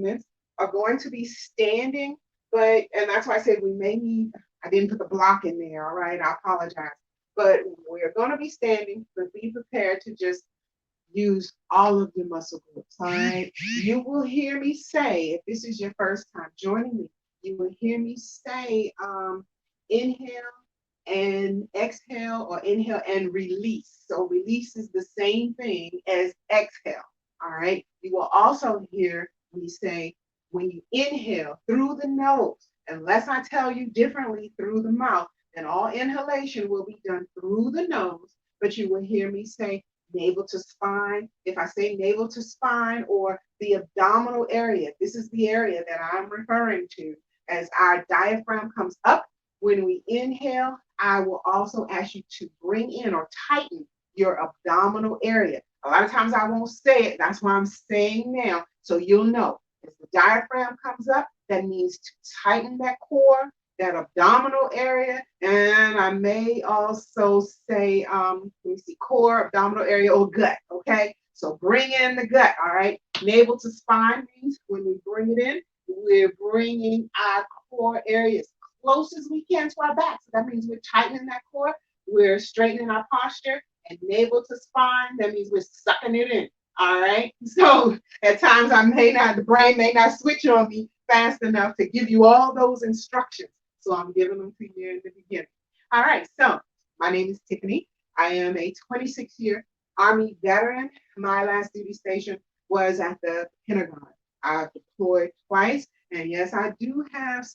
movements are going to be standing, and that's why I said we may need, I didn't put the block in there, all right? I apologize. But we're going to be standing, but be prepared to just use all of your muscle groups, all right? You will hear me say, if this is your first time joining me, you will hear me say inhale and exhale, or inhale and release. So release is the same thing as exhale, all right? You will also hear me say, when you inhale through the nose, unless I tell you differently through the mouth, then all inhalation will be done through the nose, but you will hear me say navel to spine. If I say navel to spine or the abdominal area, this is the area that I'm referring to as our diaphragm comes up. When we inhale, I will also ask you to bring in or tighten your abdominal area. A lot of times I won't say it. That's why I'm saying now. So you'll know. As the diaphragm comes up, that means to tighten that core, that abdominal area. And I may also say, let me see, core, abdominal area, or gut. Okay. So bring in the gut. All right. Navel to spine means when we bring it in, we're bringing our core areas close as we can to our back. So that means we're tightening that core, we're straightening our posture, and navel to spine, that means we're sucking it in. All right. So at times the brain may not switch on me fast enough to give you all those instructions. So I'm giving them to you in the beginning. All right. So my name is Tiffany. I am a 26-year Army veteran. My last duty station was at the Pentagon. I've deployed twice. And yes, I do have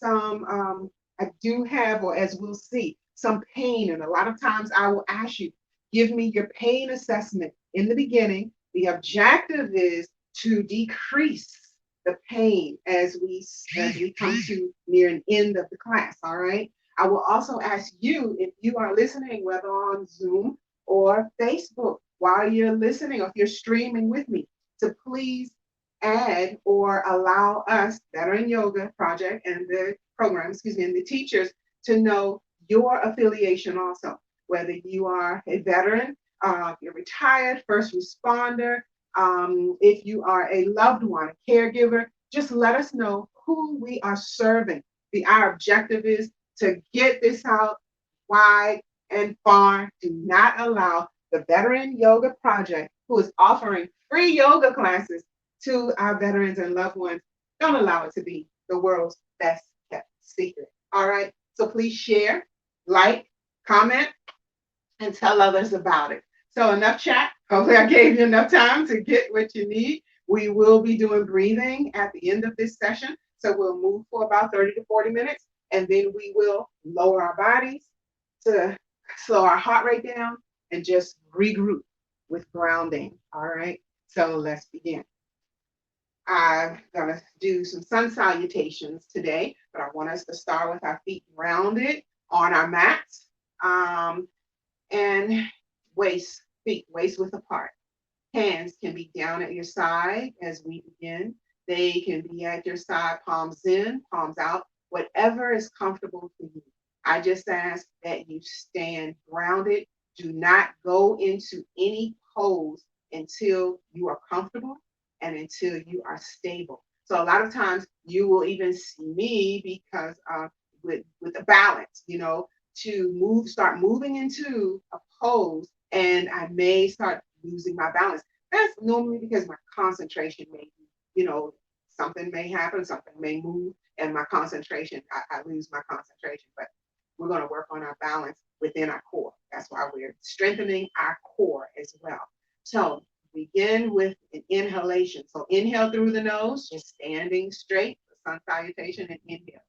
I do have, or as we'll see, some pain. And a lot of times I will ask you, give me your pain assessment in the beginning. The objective is to decrease the pain as we come to near an end of the class. All right. I will also ask you, if you are listening, whether on Zoom or Facebook, while you're listening, or if you're streaming with me, to please add or allow us, Veteran Yoga Project and the program, and the teachers to know your affiliation also, whether you are a veteran, if you're retired, first responder, if you are a loved one, a caregiver, just let us know who we are serving. Our objective is to get this out wide and far. Do not allow the Veteran Yoga Project, who is offering free yoga classes to our veterans and loved ones, don't allow it to be the world's best kept secret. All right. So please share, like, comment, and tell others about it. So enough chat. Hopefully I gave you enough time to get what you need. We will be doing breathing at the end of this session. So we'll move for about 30 to 40 minutes, and then we will lower our bodies to slow our heart rate down and just regroup with grounding. All right. So let's begin. I'm going to do some sun salutations today, but I want us to start with our feet grounded on our mats, and feet waist width apart. Hands can be down at your side as we begin. They can be at your side, palms in, palms out, whatever is comfortable for you. I just ask that you stand grounded. Do not go into any pose until you are comfortable and until you are stable. So a lot of times you will even see me because with a balance, to start moving into a pose, and I may start losing my balance. That's normally because my concentration may, something may happen, something may move, and my concentration, I lose my concentration. But we're going to work on our balance within our core. That's why we're strengthening our core as well. So begin with an inhalation. So inhale through the nose, just standing straight, the sun salutation, and inhale.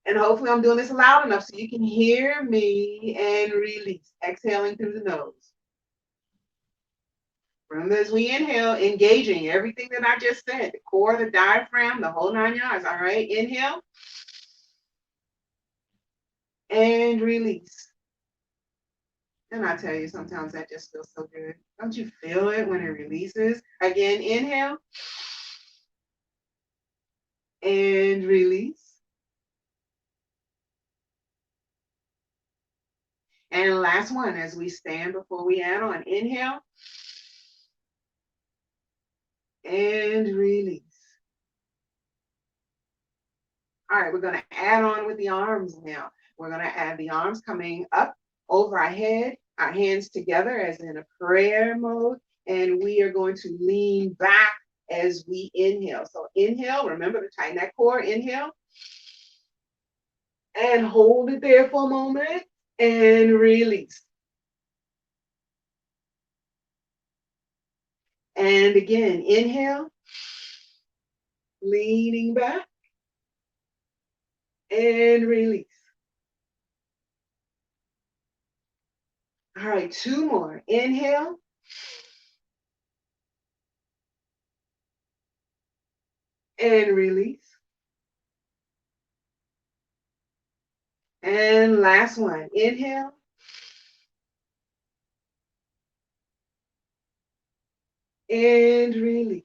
And hopefully I'm doing this loud enough so you can hear me, and release, exhaling through the nose. Remember, as we inhale, engaging everything that I just said, the core, the diaphragm, the whole 9 yards. All right, inhale and release. And I tell you, sometimes that just feels so good. Don't you feel it when it releases? Again, inhale and release. And last one, as we stand before we add on, inhale and release. All right, we're going to add on with the arms now. We're going to add the arms coming up over our head, our hands together as in a prayer mode, and we are going to lean back as we inhale. So inhale, remember to tighten that core, inhale, and hold it there for a moment, and release. And again, inhale, leaning back, and release. All right, two more. Inhale, and release. And last one. Inhale, and release.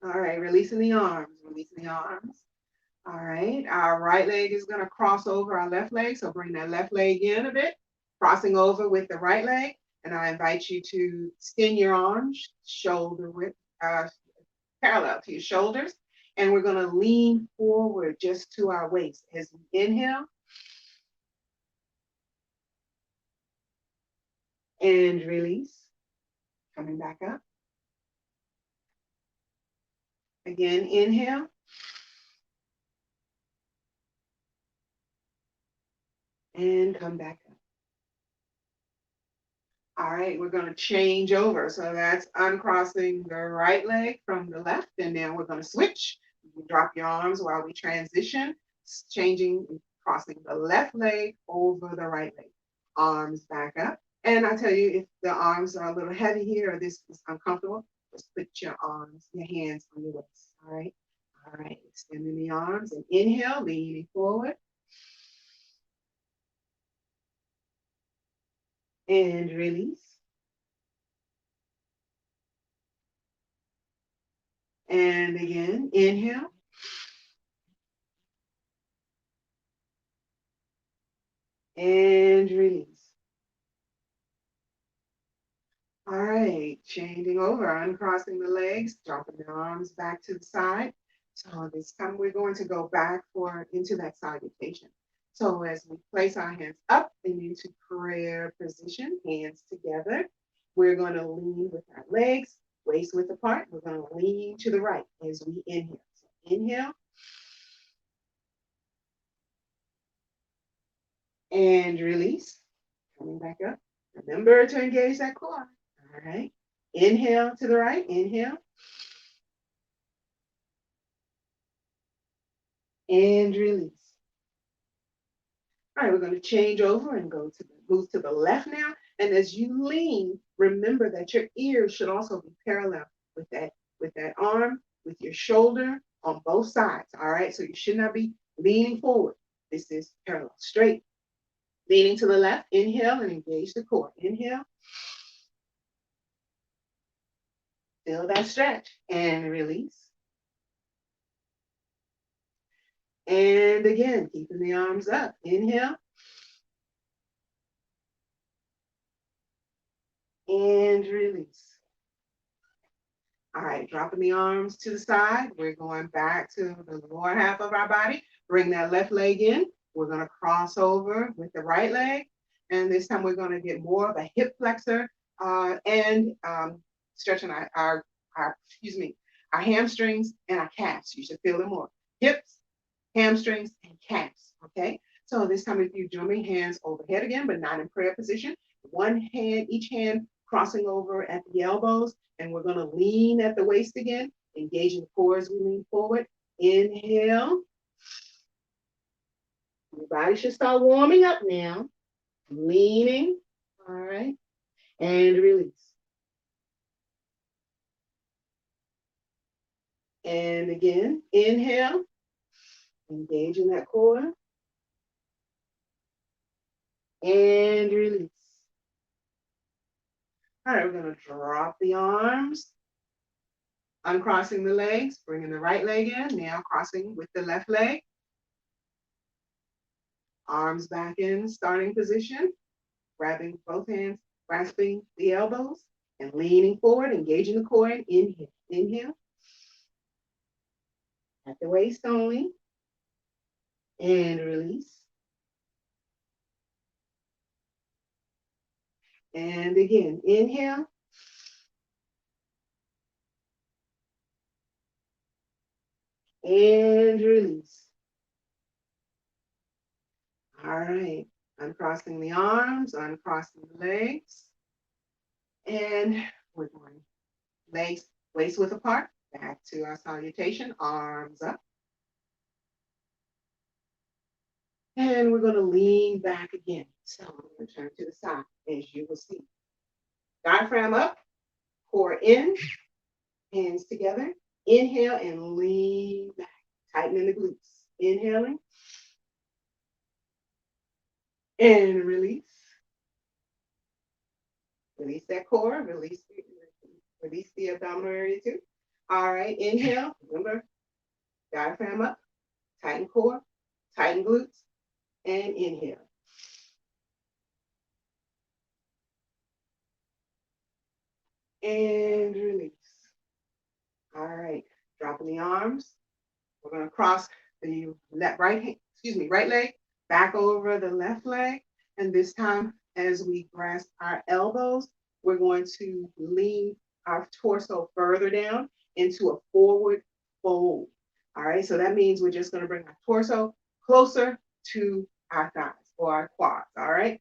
All right, releasing the arms, releasing the arms. All right, our right leg is going to cross over our left leg. So bring that left leg in a bit, crossing over with the right leg. And I invite you to extend your arms, shoulder width, parallel to your shoulders. And we're going to lean forward just to our waist as we inhale and release. Coming back up. Again, inhale. And come back up. All right, we're going to change over. So that's uncrossing the right leg from the left. And now we're going to switch. You drop your arms while we transition, changing, crossing the left leg over the right leg. Arms back up. And I tell you, if the arms are a little heavy here or this is uncomfortable, just put your arms, your hands on your waist. All right. All right. Extending the arms and inhale, leaning forward. And release. And again, inhale. And release. All right, changing over, uncrossing the legs, dropping the arms back to the side. So this time we're going to go back into that salutation. So as we place our hands up and into prayer position, hands together, we're going to lean with our legs, waist width apart. We're going to lean to the right as we inhale. So inhale and release. Coming back up. Remember to engage that core. All right. Inhale to the right. Inhale. And release. All right, we're going to change over and move to the left now. And as you lean, remember that your ears should also be parallel with that arm, with your shoulder on both sides. All right, so you should not be leaning forward. This is parallel, straight. Leaning to the left, inhale and engage the core. Inhale. Feel that stretch and release. And again, keeping the arms up. Inhale. And release. All right, dropping the arms to the side. We're going back to the lower half of our body. Bring that left leg in. We're going to cross over with the right leg. And this time we're going to get more of a hip flexor and stretching our hamstrings and our calves. You should feel them more. Hips, hamstrings, and calves. Okay. So this time if you join me, hands overhead again, but not in prayer position. One hand, each hand crossing over at the elbows, and we're going to lean at the waist again, engaging the core as we lean forward. Inhale. Your body should start warming up now. Leaning. All right. And release. And again, inhale. Engaging that core. And release. All right, we're going to drop the arms. Uncrossing the legs, bringing the right leg in, now crossing with the left leg. Arms back in starting position, grabbing both hands, grasping the elbows, And leaning forward, engaging the core, and inhale. Inhale at the waist only. And release. And again, inhale. And release. All right. Uncrossing the arms, uncrossing the legs. And we're going legs waist width apart. Back to our salutation, arms up. And we're going to lean back again. So I'm going to turn to the side, as you will see. Diaphragm up, core in, hands together. Inhale and lean back, tightening the glutes. Inhaling and release. Release that core, release the abdominal area too. All right, inhale, remember, diaphragm up, tighten core, tighten glutes, and inhale. And release. All right, dropping the arms. We're going to cross the right leg back over the left leg. And this time, as we grasp our elbows, we're going to lean our torso further down into a forward fold. All right, so that means we're just going to bring our torso closer to our thighs or our quads. All right,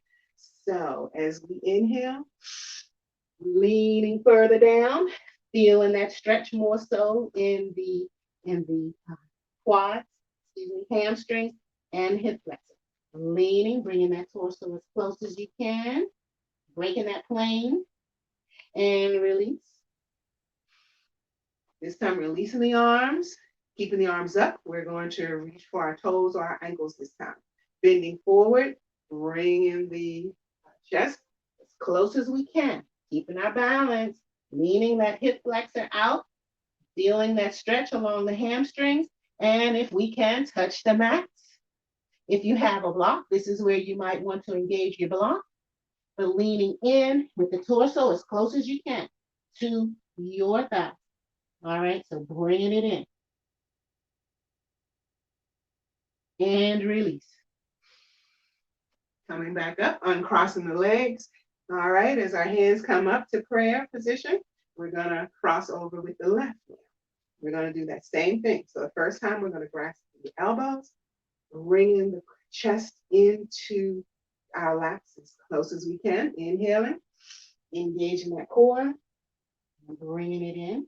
so as we inhale, leaning further down, feeling that stretch more so in the quads, hamstrings, and hip flexors. Leaning, bringing that torso as close as you can, breaking that plane, and release. This time, releasing the arms, keeping the arms up. We're going to reach for our toes or our ankles this time. Bending forward, bringing the chest as close as we can, keeping our balance, leaning that hip flexor out, feeling that stretch along the hamstrings, and if we can, touch the mats. If you have a block, this is where you might want to engage your block, but leaning in with the torso as close as you can to your thigh. All right, so bringing it in. And release. Coming back up, uncrossing the legs. All right, as our hands come up to prayer position, we're going to cross over with the left leg. We're going to do that same thing. So the first time, we're going to grasp the elbows, bringing the chest into our laps as close as we can. Inhaling, engaging that core, bringing it in.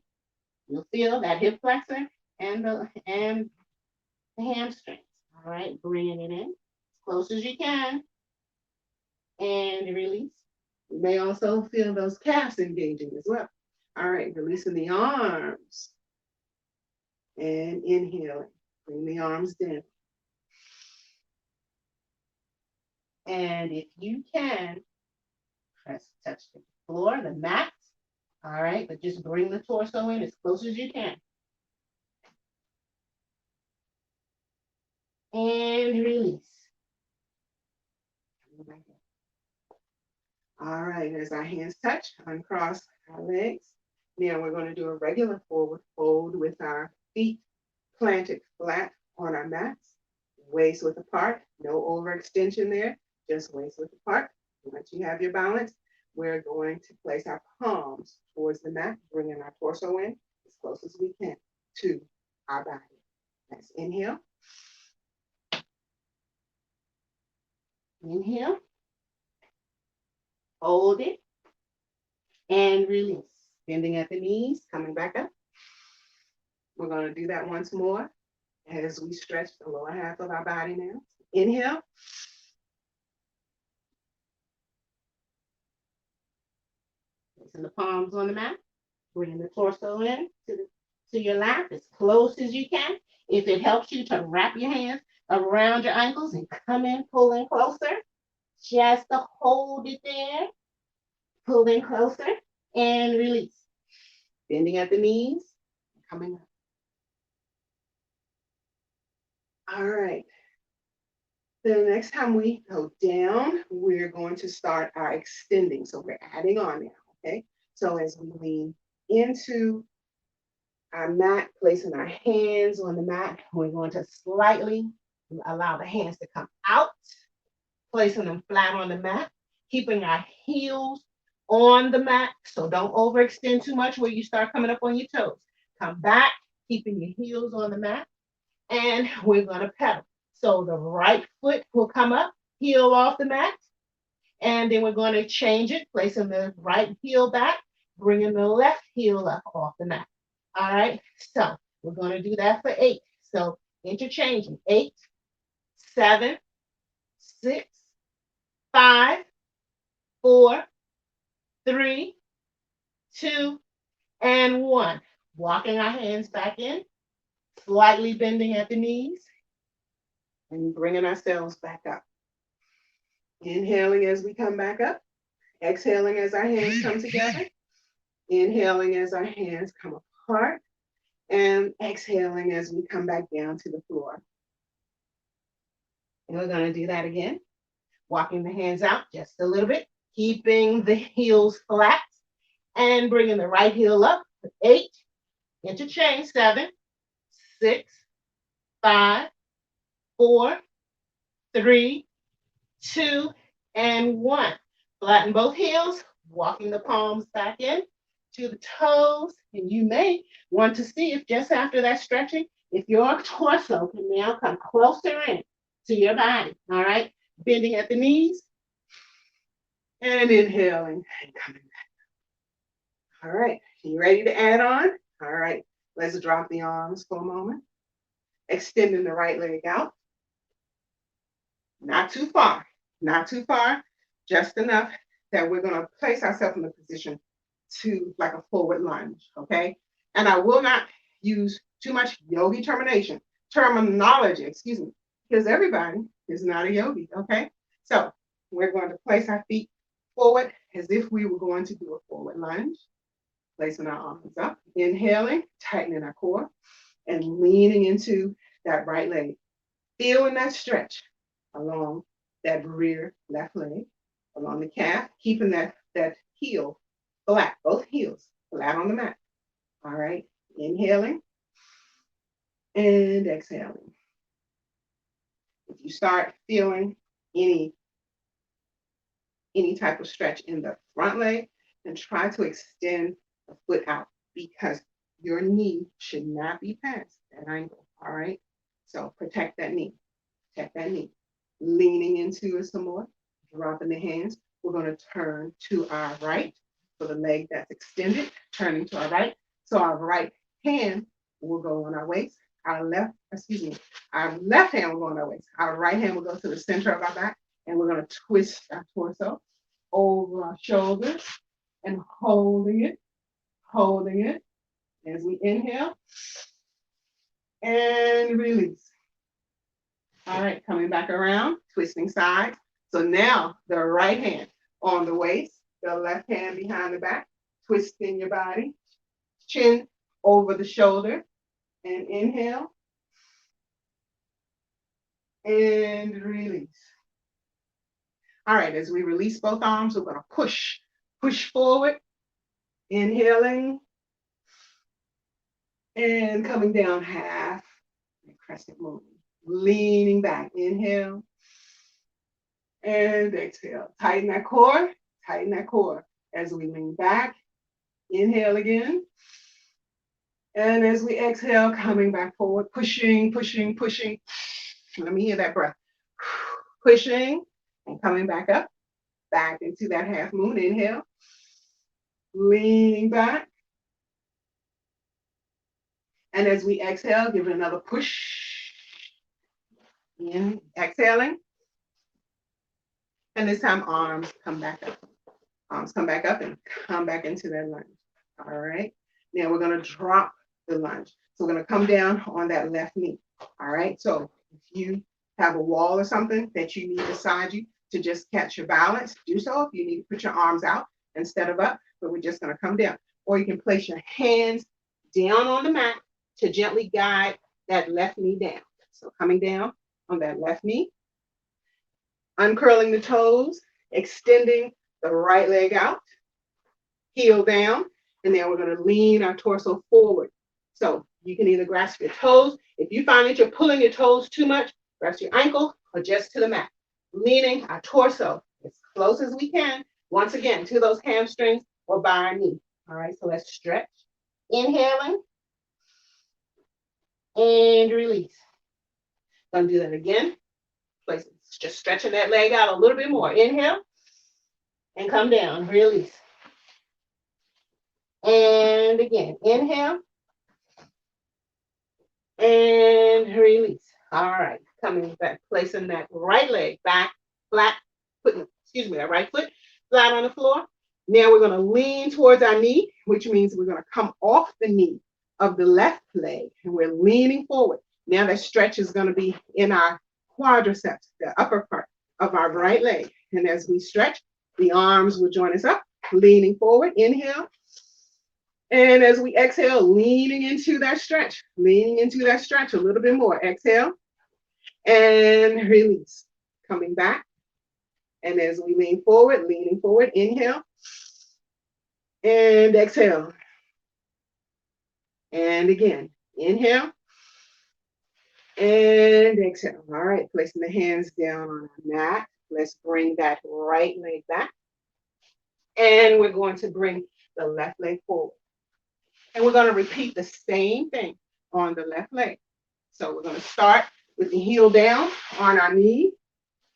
You'll feel that hip flexor and the hamstrings. All right, bringing it in as close as you can, and release. You may also feel those calves engaging as well. All right, releasing the arms and inhaling. Bring the arms down. And if you can, touch the floor, the mat. All right, but just bring the torso in as close as you can. And release. All right, as our hands touch, uncross our legs. Now we're going to do a regular forward fold with our feet planted flat on our mats, waist width apart, no overextension there, just waist width apart. Once you have your balance, we're going to place our palms towards the mat, bringing our torso in as close as we can to our body. Let's inhale. Inhale. Hold it. And release. Bending at the knees, coming back up. We're going to do that once more as we stretch the lower half of our body now. Inhale. Placing the palms on the mat. Bring the torso in to your lap as close as you can. If it helps you to wrap your hands around your ankles and come in, pull in closer. Just to hold it there. Pull in closer and release. Bending at the knees, coming up. All right. The next time we go down, we're going to start our extending. So we're adding on now, okay? So as we lean into our mat, placing our hands on the mat, we're going to slightly allow the hands to come out, placing them flat on the mat, keeping our heels on the mat. So don't overextend too much where you start coming up on your toes. Come back, keeping your heels on the mat, and we're going to pedal. So the right foot will come up, heel off the mat, and then we're going to change it, placing the right heel back, bringing the left heel up off the mat. All right, so we're going to do that for 8. So interchanging 8, 7, 6, 5, 4, 3, 2, and 1. Walking our hands back in, slightly bending at the knees, and bringing ourselves back up. Inhaling as we come back up, exhaling as our hands come together, inhaling as our hands come apart, and exhaling as we come back down to the floor. And we're going to do that again, walking the hands out just a little bit, keeping the heels flat, and bringing the right heel up. 8, interchange, 7, 6, 5, 4, 3, 2, and 1. Flatten both heels, walking the palms back in to the toes. And you may want to see if just after that stretching, if your torso can now come closer in to your body. All right. Bending at the knees and inhaling and coming back. All right. You ready to add on? All right. Let's drop the arms for a moment. Extending the right leg out. Not too far. Not too far. Just enough that we're going to place ourselves in a position to like a forward lunge, okay? And I will not use too much yogi terminology, excuse me, because everybody is not a yogi, okay? So we're going to place our feet forward as if we were going to do a forward lunge, placing our arms up, inhaling, tightening our core, and leaning into that right leg, feeling that stretch along that rear left leg, along the calf, keeping that heel flat, both heels flat on the mat. All right, inhaling and exhaling. If you start feeling any type of stretch in the front leg, then try to extend the foot out because your knee should not be past that angle. All right, so protect that knee. Protect that knee. Leaning into it some more, dropping the hands. We're going to turn to our right for the leg that's extended, turning to our right. So our right hand will go on our waist. Our left hand will go on our waist. Our right hand will go to the center of our back, and we're going to twist our torso over our shoulders and holding it as we inhale and release. All right, coming back around, twisting sides. So now the right hand on the waist, the left hand behind the back, twisting your body, chin over the shoulder, and inhale and release. All right, as we release both arms, we're going to push forward, inhaling and coming down half, crescent moon, leaning back, inhale and exhale. Tighten that core as we lean back. Inhale again. And as we exhale, coming back forward, pushing. Let me hear that breath. Pushing and coming back up, back into that half moon. Inhale. Leaning back. And as we exhale, give it another push. In, exhaling. And this time, arms come back up. Arms come back up and come back into that lunge. All right. Now we're going to drop the lunge. So we're going to come down on that left knee. All right. So if you have a wall or something that you need beside you to just catch your balance, do so. If you need to put your arms out instead of up, but we're just going to come down. Or you can place your hands down on the mat to gently guide that left knee down. So coming down on that left knee, uncurling the toes, extending the right leg out, heel down, and then we're going to lean our torso forward. So you can either grasp your toes. If you find that you're pulling your toes too much, grasp your ankle or just to the mat. Leaning our torso as close as we can, once again, to those hamstrings or by our knee. All right, so let's stretch. Inhaling and release. Gonna do that again. Just stretching that leg out a little bit more. Inhale and come down. Release. And again, inhale and release. All right, coming back, placing that right leg back flat, that right foot flat on the floor. Now we're going to lean towards our knee, which means we're going to come off the knee of the left leg, and we're leaning forward. Now that stretch is going to be in our quadriceps, the upper part of our right leg. And as we stretch, the arms will join us up, leaning forward. Inhale. And as we exhale, leaning into that stretch a little bit more. Exhale and release. Coming back. And as we leaning forward, inhale and exhale. And again, inhale and exhale. All right, placing the hands down on our mat. Let's bring that right leg back. And we're going to bring the left leg forward. And we're going to repeat the same thing on the left leg. So we're going to start with the heel down on our knee.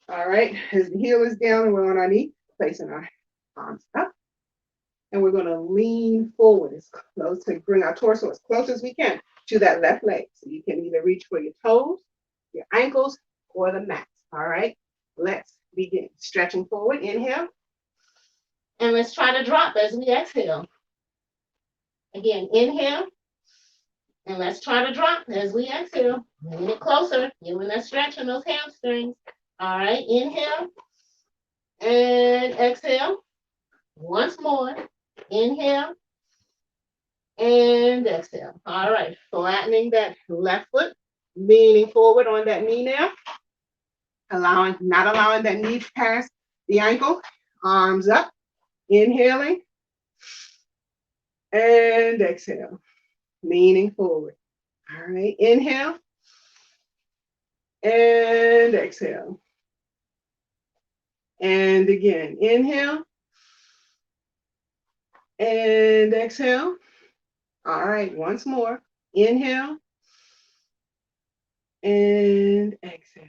All right, as the heel is down and we're on our knee, placing our arms up. And we're going to lean forward as close to bring our torso as close as we can to that left leg. So you can either reach for your toes, your ankles, or the mat. All right, let's begin. Stretching forward, inhale. And let's try to drop as we exhale. Again, inhale. And let's try to drop as we exhale. Bring it closer, giving that stretch on those hamstrings. All right, inhale. And exhale. Once more. Inhale. And exhale. All right, flattening that left foot, leaning forward on that knee now. Not allowing that knee to pass the ankle. Arms up. Inhaling. And exhale. Leaning forward. All right, inhale. And exhale. And again, inhale. And exhale. All right, once more. Inhale. And exhale.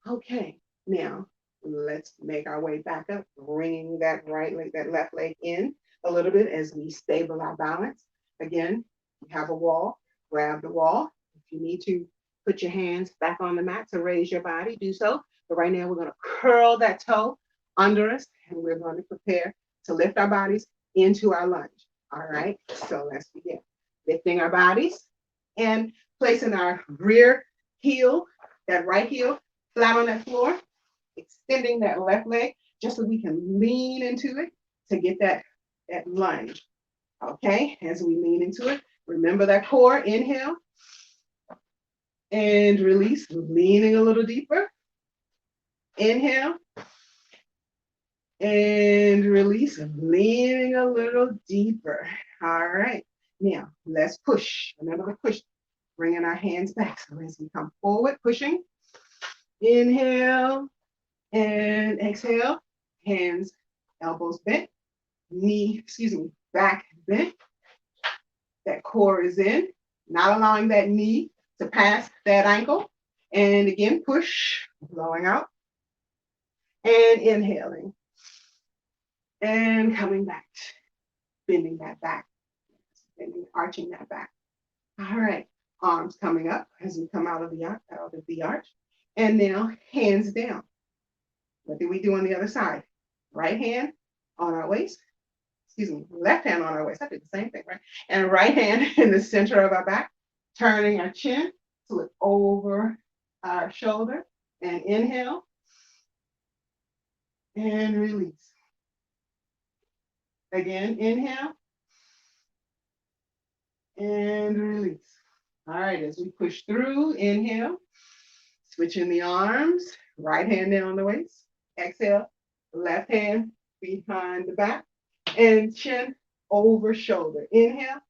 Okay, now let's make our way back up, bringing that right leg, that left leg in a little bit as we stable our balance. Again, you have a wall, grab the wall. If you need to put your hands back on the mat to raise your body, do so. But right now we're going to curl that toe under us, and we're going to prepare to lift our bodies into our lunge. All right, so let's begin. Lifting our bodies and placing our rear heel, that right heel, flat on that floor, extending that left leg just so we can lean into it to get that lunge. Okay, as we lean into it, remember that core. Inhale and release, leaning a little deeper. Inhale and release, leaning a little deeper. All right, now let's push. Remember to push, bringing our hands back. So as we come forward, pushing. Inhale and exhale. Hands, elbows bent, back bent. That core is in, not allowing that knee to pass that ankle. And again, push, blowing out. And inhaling. And coming back, bending that back, arching that back. All right, arms coming up as we come out of the arch. And now hands down. What do we do on the other side? Right hand on our waist. Left hand on our waist. I did the same thing, right? And right hand in the center of our back, turning our chin to look over our shoulder. And inhale. And release. Again, inhale. And release. All right, as we push through, inhale. Switching the arms, right hand down on the waist. Exhale, left hand behind the back. And chin over shoulder. Inhale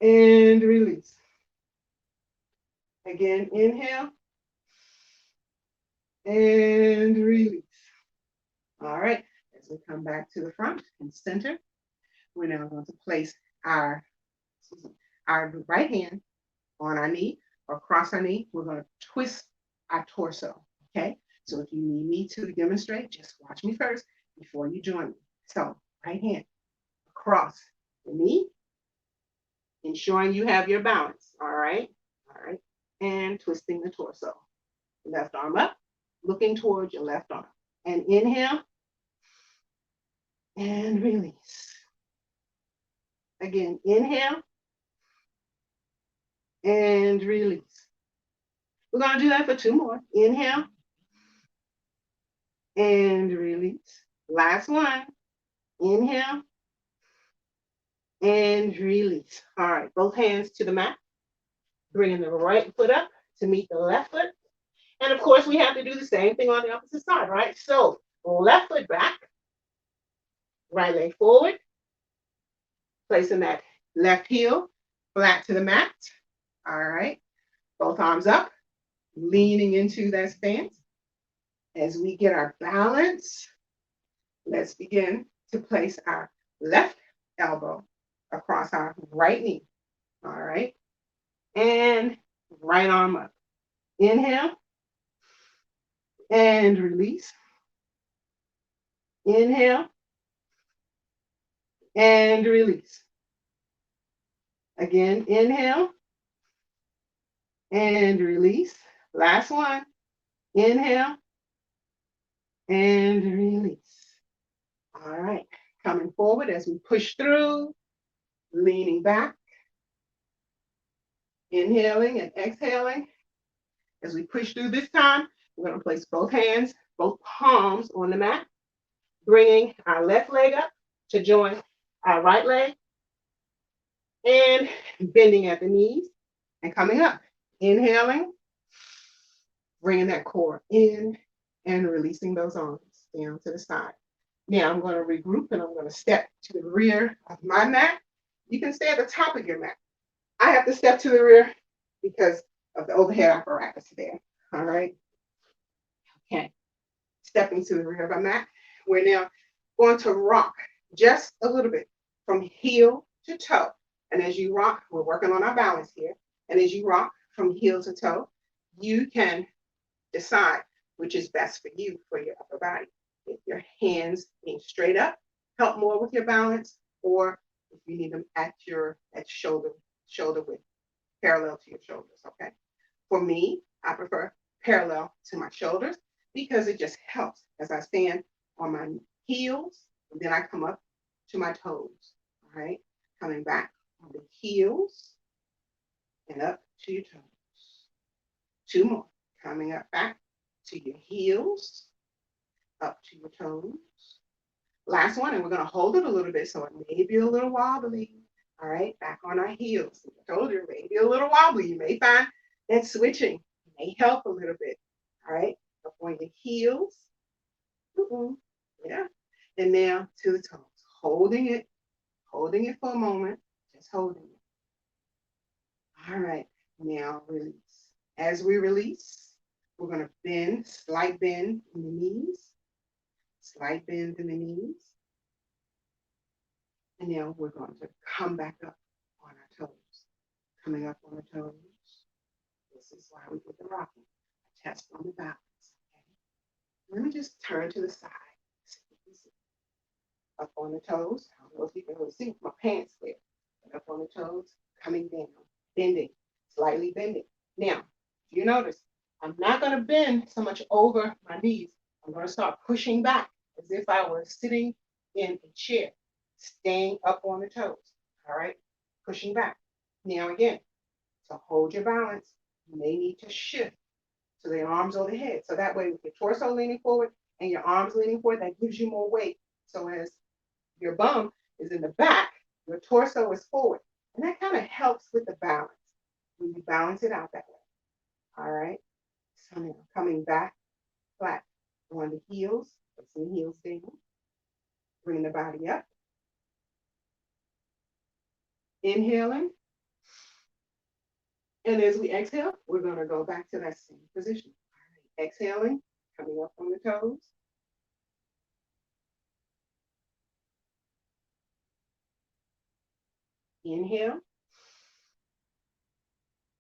and release. Again, inhale and release. All right, as we come back to the front and center, we're now going to place our, our right hand on our knee or cross our knee. We're going to twist our torso, okay? So if you need me to demonstrate, just watch me first before you join me. So right hand across the knee, ensuring you have your balance, all right? All right, and twisting the torso. Left arm up, looking towards your left arm. And inhale and release. Again, inhale and release. We're going to do that for 2 more. Inhale and release. Last one. Inhale and release. All right, both hands to the mat. Bringing the right foot up to meet the left foot. And of course, we have to do the same thing on the opposite side, right? So left foot back, right leg forward, placing that left heel flat to the mat. All right, both arms up, leaning into that stance. As we get our balance, let's begin to place our left elbow across our right knee. All right, and right arm up. Inhale and release. Inhale and release. Again, inhale and release. Last one. Inhale and release. All right, coming forward as we push through, leaning back, inhaling and exhaling. As we push through this time, we're going to place both hands, both palms on the mat, bringing our left leg up to join our right leg, and bending at the knees and coming up. Inhaling, bringing that core in and releasing those arms down to the side. Now I'm going to regroup and I'm going to step to the rear of my mat. You can stay at the top of your mat. I have to step to the rear because of the overhead apparatus there. All right. Okay. Stepping to the rear of our mat. We're now going to rock just a little bit from heel to toe. And as you rock, we're working on our balance here. And as you rock from heel to toe, you can decide which is best for you, for your upper body. If your hands being straight up help more with your balance, or if you need them at shoulder width, parallel to your shoulders, okay? For me, I prefer parallel to my shoulders because it just helps as I stand on my heels, and then I come up to my toes, all right? Coming back on the heels and up to your toes. 2 more, coming up back to your heels, up to your toes. Last one, and we're going to hold it a little bit so it may be a little wobbly. All right, back on our heels. I told you, it may be a little wobbly. You may find that switching may help a little bit. All right, up on your heels. Yeah, and now to the toes. Holding it for a moment. Just holding it. All right, now release. As we release, we're going to bend, slight bend in the knees. Slight bend in the knees. And now we're going to come back up on our toes. Coming up on our toes. This is why we put the rocking. A test on the balance. Okay. Let me just turn to the side. Up on the toes. I don't know if you can really see my pants there. But up on the toes, coming down, bending, slightly bending. Now, you notice I'm not going to bend so much over my knees. I'm going to start pushing back as if I were sitting in a chair, staying up on the toes. All right, pushing back. Now again, to hold your balance, you may need to shift so the arms over the head. So that way, with your torso leaning forward and your arms leaning forward, that gives you more weight. So as your bum is in the back, your torso is forward. And that kind of helps with the balance when you balance it out that way. All right. So now coming back flat on the heels, placing the heels down. Bring the body up. Inhaling. And as we exhale, we're going to go back to that same position. All right. Exhaling, coming up on the toes. Inhale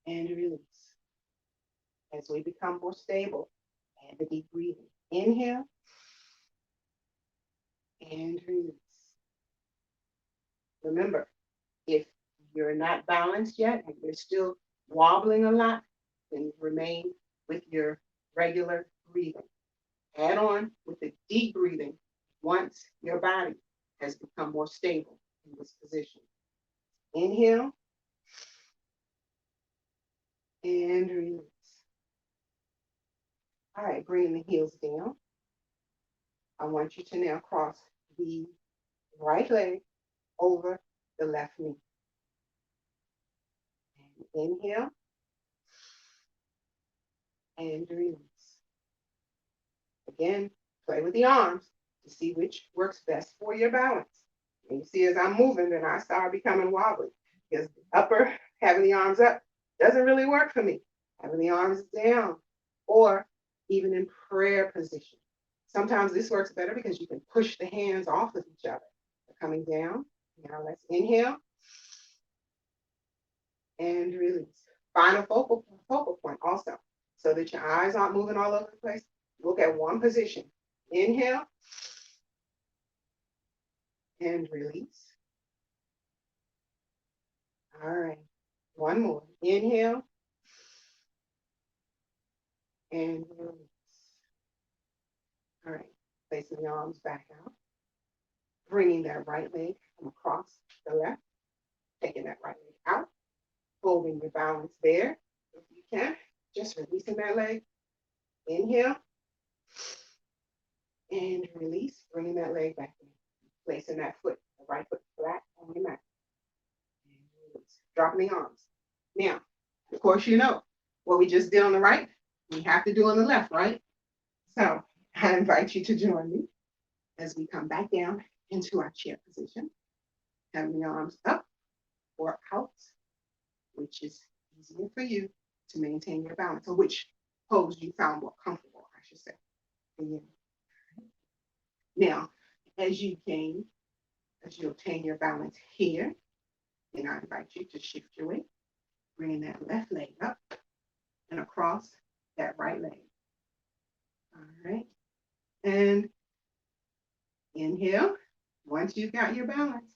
and release. As we become more stable, and the deep breathing. Inhale and release. Remember, if you're not balanced yet and you're still wobbling a lot, then remain with your regular breathing. Add on with the deep breathing once your body has become more stable in this position. Inhale and release. All right, bringing the heels down. I want you to now cross the right leg over the left knee. And inhale and release. Again, play with the arms to see which works best for your balance. And you see, as I'm moving, then I start becoming wobbly because the upper, having the arms up, doesn't really work for me. Having the arms down, or even in prayer position. Sometimes this works better because you can push the hands off of each other. They're coming down. Now let's inhale and release. Find a focal point also, so that your eyes aren't moving all over the place. Look at one position. Inhale and release. All right. One more. Inhale and release. All right. Placing the arms back out. Bringing that right leg from across the left. Taking that right leg out. Holding your balance there. If you can, just releasing that leg. Inhale and release. Bringing that leg back in. Placing that foot, the right foot flat on your mat. Dropping the arms. Now, of course, you know what we just did on the right, we have to do on the left, right? So I invite you to join me as we come back down into our chair position. Having the arms up or out, which is easier for you to maintain your balance, or which pose you found more comfortable, I should say. Yeah. Now, as you obtain your balance here, then I invite you to shift your weight, bringing that left leg up and across that right leg. All right. And inhale. Once you've got your balance,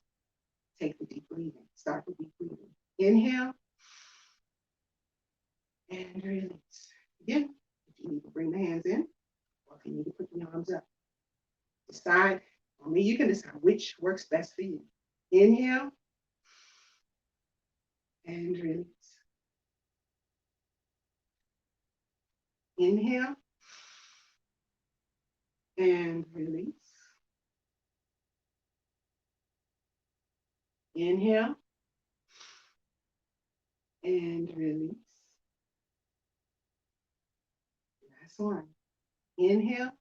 take the deep breathing. Start the deep breathing. Inhale and release. Again, if you need to bring the hands in, or if you need to put the arms up, decide. Only you can decide which works best for you. Inhale and release. Inhale and release. Inhale and release. Last one. Inhale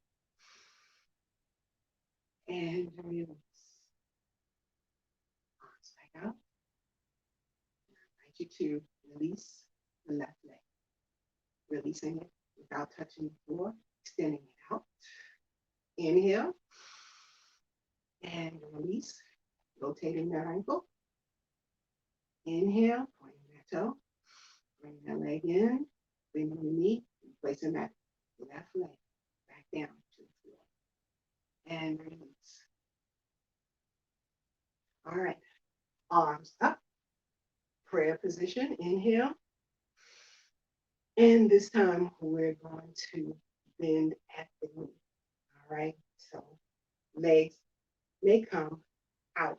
and release. Arms back out. I invite you to release the left leg. Releasing it without touching the floor, extending it out. Inhale and release, rotating that ankle. Inhale, pointing that toe, bring that leg in, bending the knee, and placing that left leg back down to the floor. And release. All right, arms up, prayer position, inhale. And this time we're going to bend at the knee. All right, so legs may come out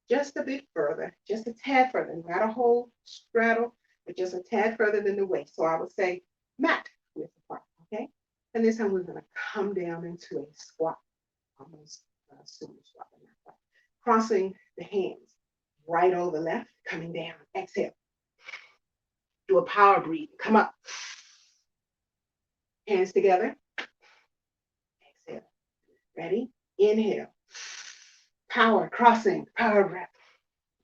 just a bit further, just a tad further, not a whole straddle, but just a tad further than the waist. So I would say mat width apart, okay? And this time we're going to come down into a squat, almost sumo squat, but not quite. Crossing the hands, right over left, coming down, exhale. Do a power breathe, come up. Hands together, exhale. Ready? Inhale. Power, crossing, power breath.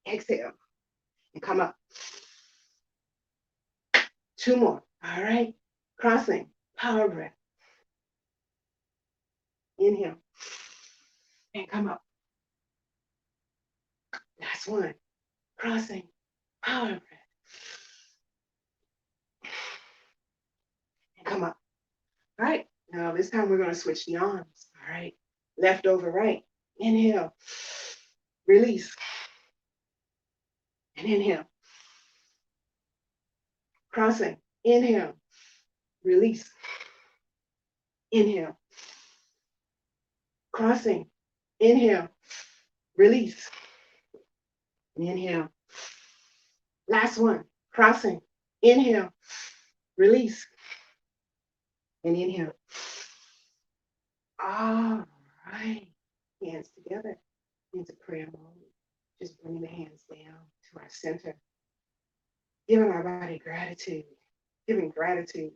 Exhale and come up. Two more. All right. Crossing, power breath. Inhale and come up. Last one. Crossing, power breath. And come up. All right. Now this time we're going to switch the arms. All right. Left over right. Inhale. Release. And inhale. Crossing. Inhale. Release. Inhale. Crossing. Inhale. Release. Inhale. Last one. Crossing. Inhale. Release. And inhale. All right. Hands together into prayer mode. Just bring the hands down to our center. Giving our body gratitude. Giving gratitude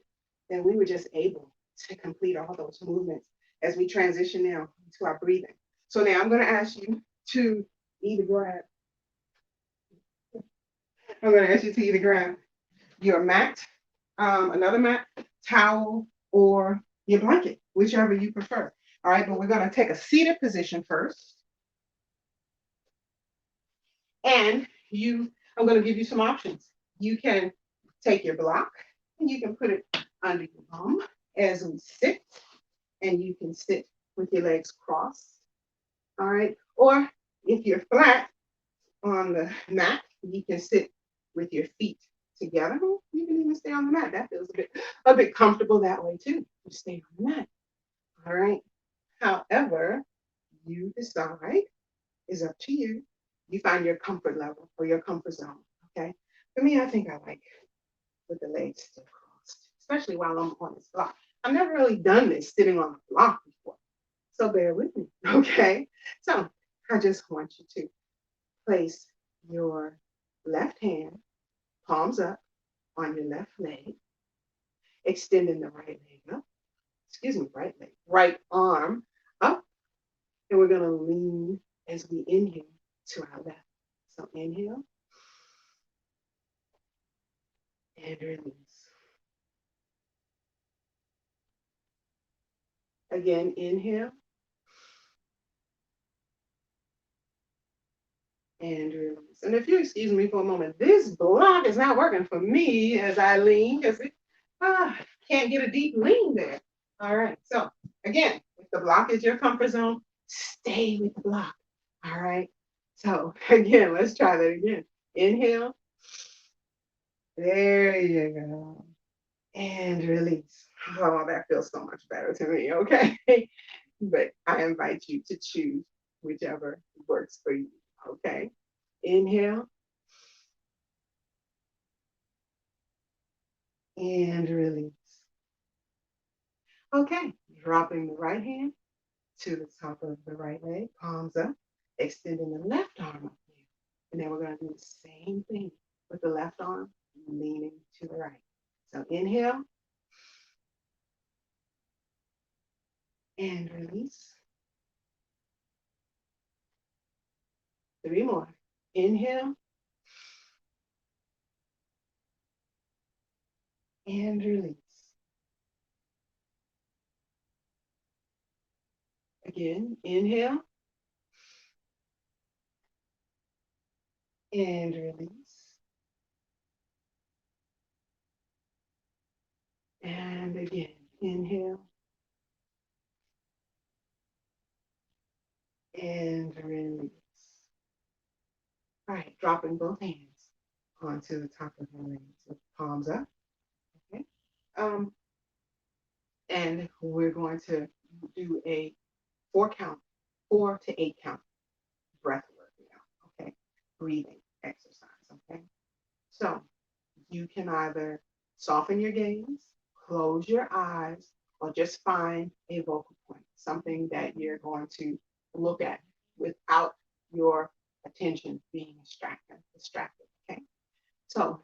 that we were just able to complete all those movements as we transition now to our breathing. So now I'm going to ask you to either grab, your mat, another mat, towel, or your blanket, whichever you prefer. All right, but we're going to take a seated position first. And I'm going to give you some options. You can take your block and you can put it under your bum as we sit, and you can sit with your legs crossed. All right. Or if you're flat on the mat, you can sit with your feet together. You can even stay on the mat. That feels a bit comfortable that way too. You stay on the mat. All right. However, you decide is up to you. You find your comfort level or your comfort zone. Okay. For me, I think I like with the legs still crossed, especially while I'm on this block. I've never really done this sitting on a block before. So bear with me. Okay. So I just want you to place your left hand, palms up on your left leg, extending the right leg up. Right leg, right arm up. And we're going to lean as we inhale to our left. So inhale and release. Again, inhale and release. And if you excuse me for a moment, this block is not working for me as I lean because it can't get a deep lean there. All right. So again, if the block is your comfort zone, stay with the block. All right. So again, let's try that again. Inhale. There you go. And release. Oh, that feels so much better to me. Okay. But I invite you to choose whichever works for you. Okay. Inhale. And release. Okay. Dropping the right hand to the top of the right leg, palms up, extending the left arm up here. And then we're going to do the same thing with the left arm, leaning to the right. So inhale and release. 3 more. Inhale and release. Again, inhale and release. And again, inhale and release. All right, dropping both hands onto the top of the legs with palms up. Okay. And we're going to do a 4 to 8 count breath work now. Okay. Breathing exercise. Okay. So you can either soften your gaze, close your eyes, or just find a vocal point, something that you're going to look at without your attention being distracted. Okay. So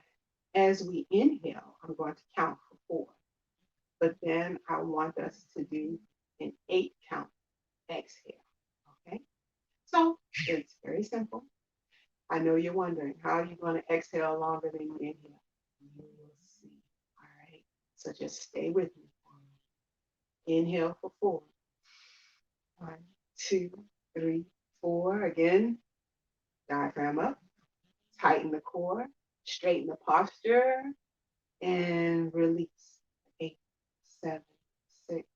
as we inhale, I'm going to count for 4, but then I want us to do an 8 count exhale. Okay. So it's very simple. I know you're wondering how are you going to exhale longer than you inhale. You will see. All right. So just stay with me. Inhale for 4. 1, 2, 3, 4. Again, diaphragm up. Tighten the core. Straighten the posture. And release. 8, 7, 6,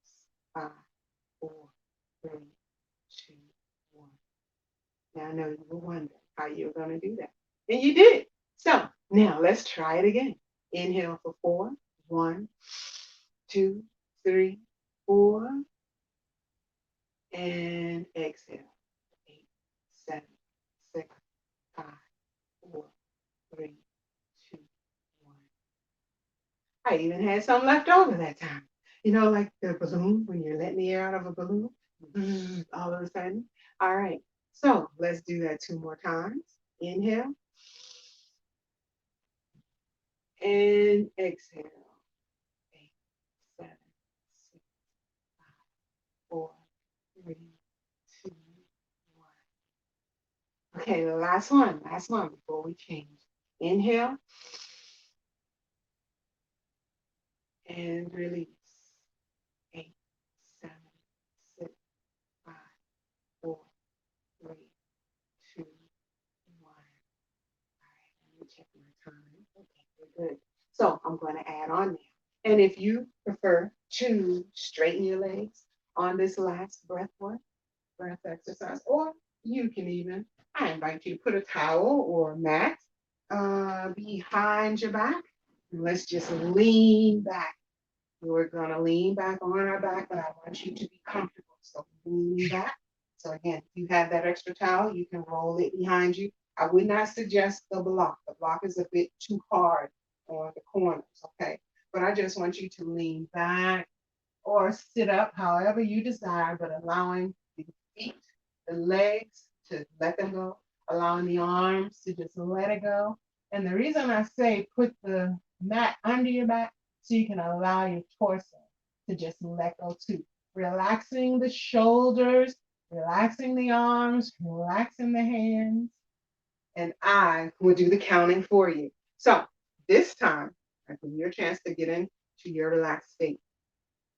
5, 4, 3, 2, 1. Now I know you were wondering how you were going to do that. And you did. So now let's try it again. Inhale for 4. 1, 2, 3, 4. And exhale. 8, 7, 6, 5, 4, 3, 2, 1. I even had some left over that time. You know, like the balloon, when you're letting the air out of a balloon, all of a sudden. All right. So let's do that 2 more times. Inhale and exhale. 8, 7, 6, 5, 4, 3, 2, 1. Okay, the last one before we change. Inhale and release. 8, 7, 6, 5, 4, 3, 2, 1. All right, let me check my time. Okay, we're good. So I'm going to add on now. And if you prefer to straighten your legs on this last breath exercise, or you can even, I invite you to put a towel or a mat behind your back. And let's just lean back. We're going to lean back on our back, but I want you to be comfortable. So lean back. So again, if you have that extra towel, you can roll it behind you. I would not suggest the block. The block is a bit too hard on the corners, okay? But I just want you to lean back or sit up, however you desire, but allowing the feet, the legs to let them go, allowing the arms to just let it go. And the reason I say put the mat under your back so you can allow your torso to just let go too. Relaxing the shoulders, relaxing the arms, relaxing the hands, and I will do the counting for you. So this time, I give you a chance to get into your relaxed state.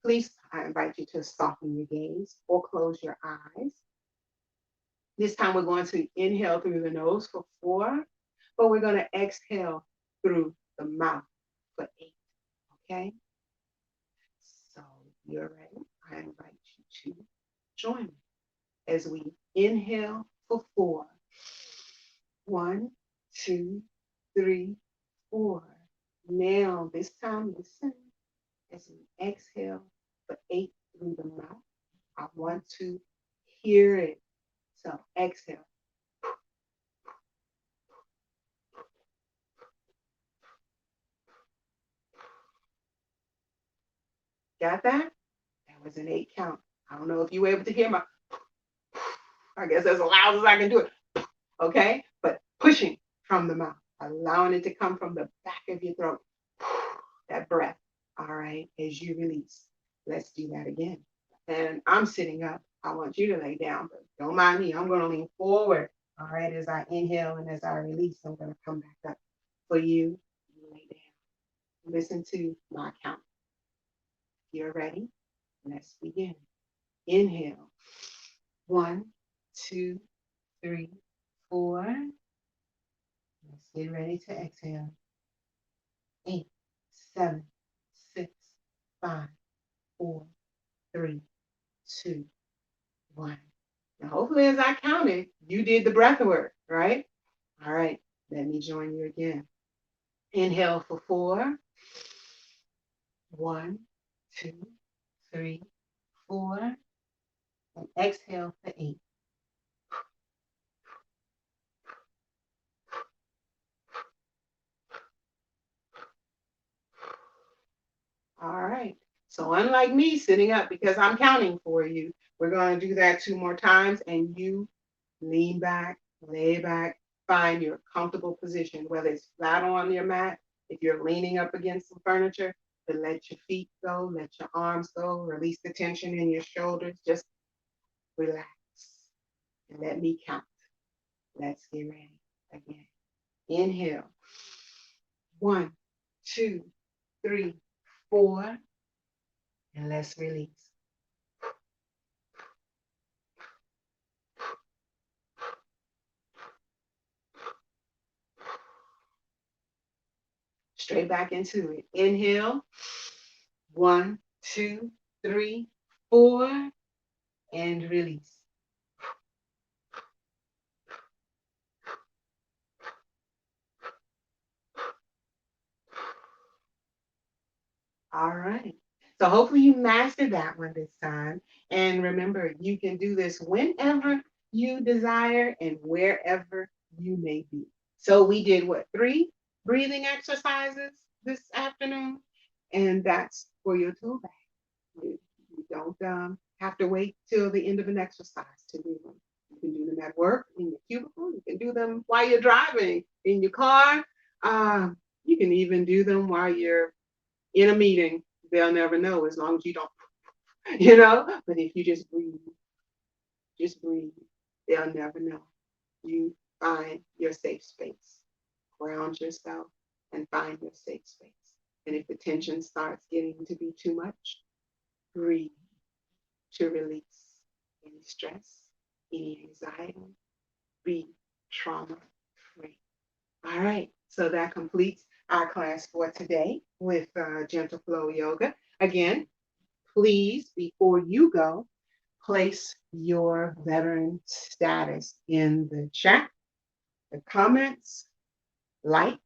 Please, I invite you to soften your gaze or close your eyes. This time we're going to inhale through the nose for 4, but we're going to exhale through the mouth for 8, okay? So you're ready. I invite you to join me as we inhale for 4. 1, 2, 3, 4. Now, this time, listen as we exhale for 8 through the mouth. I want to hear it. So exhale. Got that? That was an 8 count. I don't know if you were able to hear my, I guess as loud as I can do it. Okay? But pushing from the mouth, allowing it to come from the back of your throat. That breath. All right, as you release. Let's do that again. And I'm sitting up. I want you to lay down, but don't mind me. I'm going to lean forward. All right, as I inhale and as I release, I'm going to come back up. For you, lay down. Listen to my count. You're ready? Let's begin. Inhale. 1, 2, 3, 4. Let's get ready to exhale. 8, 7, 6, 5, 4, 3, 2, 1. Now, hopefully, as I counted, you did the breath work, right? All right, let me join you again. Inhale for 4. 1, 2, 3, 4. And exhale for 8. All right. So unlike me sitting up because I'm counting for you, we're going to do that 2 more times, and you lean back, lay back, find your comfortable position, whether it's flat on your mat, if you're leaning up against some furniture, to let your feet go, let your arms go, release the tension in your shoulders, just relax. And let me count. Let's get ready again. Inhale. 1, 2, 3, 4. And let's release. Straight back into it. Inhale. 1, 2, 3, 4. And release. All right. So hopefully you mastered that one this time. And remember, you can do this whenever you desire and wherever you may be. So we did what, 3 breathing exercises this afternoon? And that's for your tool bag. You don't have to wait till the end of an exercise to do them. You can do them at work, in your cubicle. You can do them while you're driving in your car. You can even do them while you're in a meeting. They'll never know as long as you don't, But if you just breathe, they'll never know. You find your safe space, ground yourself, and find your safe space. And if the tension starts getting to be too much, breathe to release any stress, any anxiety, be trauma free. All right, so that completes our class for today with Gentle Flow Yoga. Again, please, before you go, place your veteran status in the chat, the comments, like,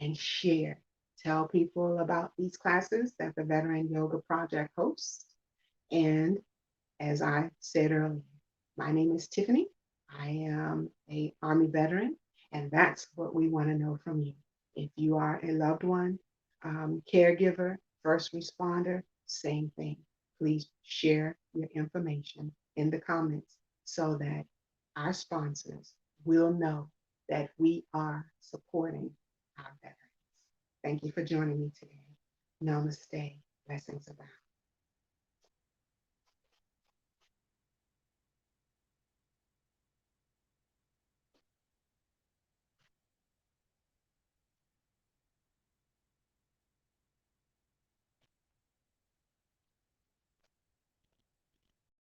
and share. Tell people about these classes that the Veteran Yoga Project hosts. And as I said earlier, my name is Tiffany. I am a Army veteran, and that's what we want to know from you. If you are a loved one, caregiver, first responder, same thing. Please share your information in the comments so that our sponsors will know that we are supporting our veterans. Thank you for joining me today. Namaste. Blessings abound.